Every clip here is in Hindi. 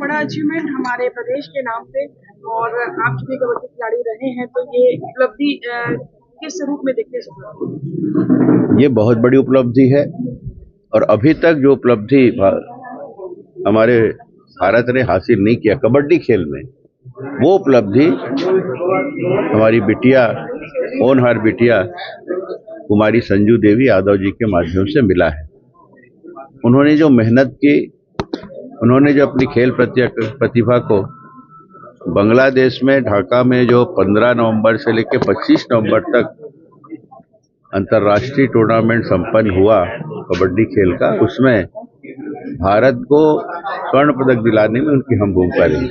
बड़ा अचीवमेंट हमारे प्रदेश के नाम पे, और आप भी कबड्डी खिलाड़ी रहे हैं, तो ये उपलब्धि किस रूप में देखते हैं? ये बहुत बड़ी उपलब्धि है, और अभी तक जो उपलब्धि हमारे भारत ने हासिल नहीं किया कबड्डी खेल में, वो उपलब्धि हमारी बिटिया, होनहार बिटिया कुमारी संजू देवी यादव जी के माध्यम से मिला है। उन्होंने जो मेहनत की, उन्होंने जो अपनी खेल प्रतिभा को बांग्लादेश में ढाका में जो 15 नवंबर से लेकर 25 नवंबर तक अंतर्राष्ट्रीय टूर्नामेंट संपन्न हुआ कबड्डी खेल का, उसमें भारत को स्वर्ण पदक दिलाने में उनकी अहम भूमिका रही।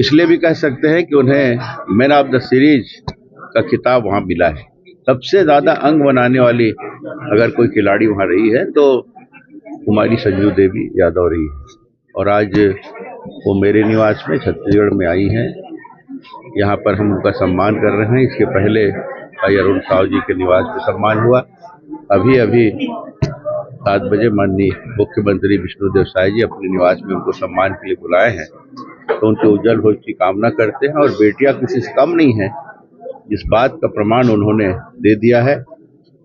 इसलिए भी कह सकते हैं कि उन्हें मैन ऑफ द सीरीज का खिताब वहां मिला है। सबसे ज्यादा अंक बनाने वाली अगर कोई खिलाड़ी वहां रही है तो कुमारी संजू देवी यादव रही है, और आज वो मेरे निवास में छत्तीसगढ़ में आई हैं। यहाँ पर हम उनका सम्मान कर रहे हैं। इसके पहले भाई अरुण साव जी के निवास में सम्मान हुआ। अभी 7 बजे माननीय मुख्यमंत्री विष्णुदेव साय जी अपने निवास में उनको सम्मान के लिए बुलाए हैं, तो उनके उज्जवल भविष्य की कामना करते हैं। और बेटियां किसी से कम नहीं है, इस बात का प्रमाण उन्होंने दे दिया है।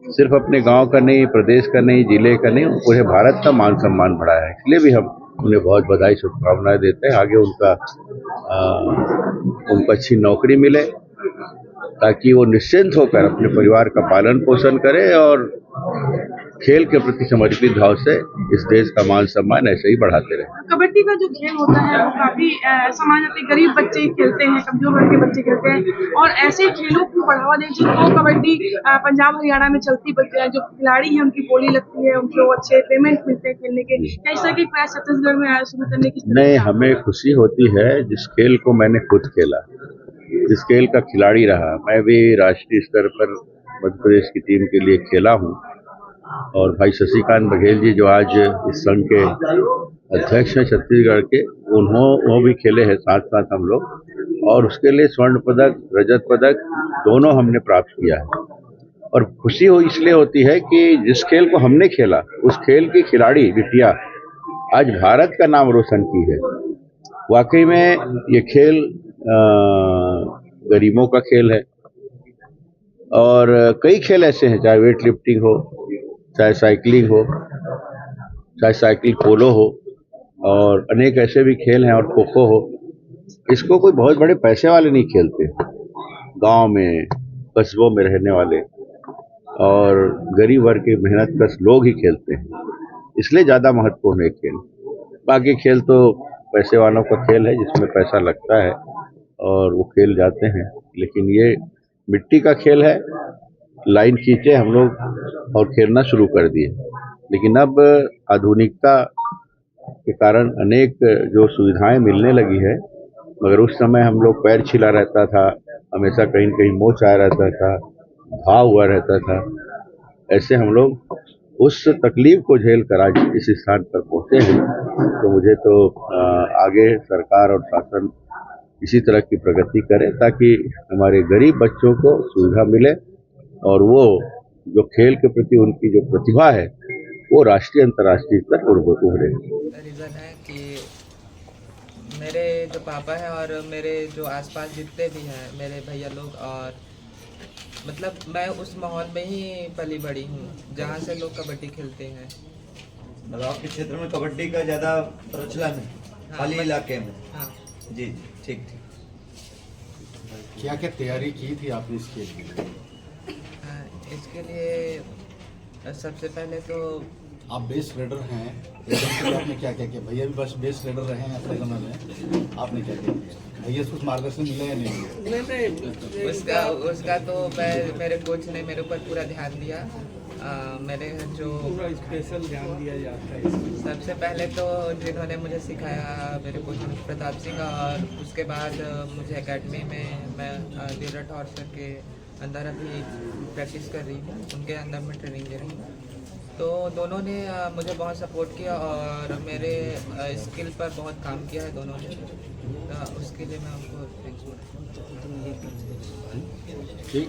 सिर्फ अपने गांव का नहीं, प्रदेश का नहीं, जिले का नहीं, पूरे भारत का मान सम्मान बढ़ाया है। इसलिए भी हम उन्हें बहुत बधाई, शुभकामनाएं देते हैं। आगे उनको अच्छी नौकरी मिले, ताकि वो निश्चिंत होकर अपने परिवार का पालन पोषण करे और खेल के प्रति समर्पित भाव से इस देश का मान सम्मान ऐसे ही बढ़ाते रहे। कबड्डी का जो खेल होता है वो काफी समाज में गरीब बच्चे खेलते हैं, कमजोर वर्ग के बच्चे खेलते हैं, और ऐसे खेलों को बढ़ावा दें जिनको कबड्डी पंजाब हरियाणा में चलती, जो खिलाड़ी है उनकी बोली लगती है, उनको अच्छे पेमेंट मिलते हैं खेलने के। क्या इस तरह के प्रयास छत्तीसगढ़ में शुरू करने की? नहीं, हमें खुशी होती है जिस खेल को मैंने खुद खेला, जिस खेल का खिलाड़ी रहा। मैं भी राष्ट्रीय स्तर पर मध्य प्रदेश की टीम के लिए खेला हूँ, और भाई शशिकांत बघेल जी जो आज इस संघ के अध्यक्ष हैं छत्तीसगढ़ के, वो भी खेले हैं साथ साथ हम लोग, और उसके लिए स्वर्ण पदक, रजत पदक दोनों हमने प्राप्त किया है। और खुशी इसलिए होती है कि जिस खेल को हमने खेला, उस खेल की खिलाड़ी बिटिया आज भारत का नाम रोशन की है। वाकई में ये खेल गरीबों का खेल है, और कई खेल ऐसे हैं, चाहे वेट लिफ्टिंग हो, चाहे साइकिलिंग हो, चाहे साइकिल पोलो हो, और अनेक ऐसे भी खेल हैं, और खो खो हो। इसको कोई बहुत बड़े पैसे वाले नहीं खेलते, गांव में, कस्बों में रहने वाले और गरीब वर्ग के मेहनत कश लोग ही खेलते हैं। इसलिए ज़्यादा महत्वपूर्ण है खेल। बाकी खेल तो पैसे वालों का खेल है, जिसमें पैसा लगता है और वो खेल जाते हैं, लेकिन ये मिट्टी का खेल है। लाइन खींचे हम लोग और खेलना शुरू कर दिए। लेकिन अब आधुनिकता के कारण अनेक जो सुविधाएं मिलने लगी है, मगर उस समय हम लोग पैर छिला रहता था, हमेशा कहीं न कहीं मोच आया रहता था, घाव हुआ रहता था। ऐसे हम लोग उस तकलीफ को झेल कर आज इस स्थान पर पहुंचे हैं। तो मुझे तो आगे सरकार और शासन इसी तरह की प्रगति करे, ताकि हमारे गरीब बच्चों को सुविधा मिले और वो जो खेल के प्रति उनकी जो प्रतिभा है वो राष्ट्रीय अंतर्राष्ट्रीय स्तर पर उभरे। रीज़न है कि मेरे जो पापा हैं और मेरे जो आसपास जितने भी हैं मेरे भैया लोग, और मतलब मैं उस माहौल में ही पली बड़ी हूँ जहाँ से लोग कबड्डी खेलते हैं। मतलब आपके क्षेत्र में कबड्डी का ज़्यादा प्रचलन है? हाँ, खाली इलाके में? हाँ जी जी, ठीक। क्या क्या तैयारी की थी आपने इसके लिए? इसके लिए सबसे पहले तो आप बेस्ट रेडर हैं, तो आपने क्या क्या किया? भैया भी बस बेस्ट रेडर रहे हैं अपने समय में, आपने क्या किया? भैया से कुछ मार्गदर्शन मिला या नहीं? उसका तो मेरे कोच ने मेरे ऊपर पूरा ध्यान दिया। मेरे जो स्पेशल ध्यान दिया जाता है। सबसे पहले तो जिन्होंने मुझे सिखाया मेरे कोच प्रताप सिंह, और उसके बाद मुझे एकेडमी में मैं धीरज हॉर्सर के अंदर अभी प्रैक्टिस कर रही हूँ, उनके अंदर में ट्रेनिंग दे रही हूँ। तो दोनों ने मुझे बहुत सपोर्ट किया और मेरे स्किल पर बहुत काम किया है दोनों ने, तो उसके लिए मैं उनको थैंक्स बोलूँ। ठीक।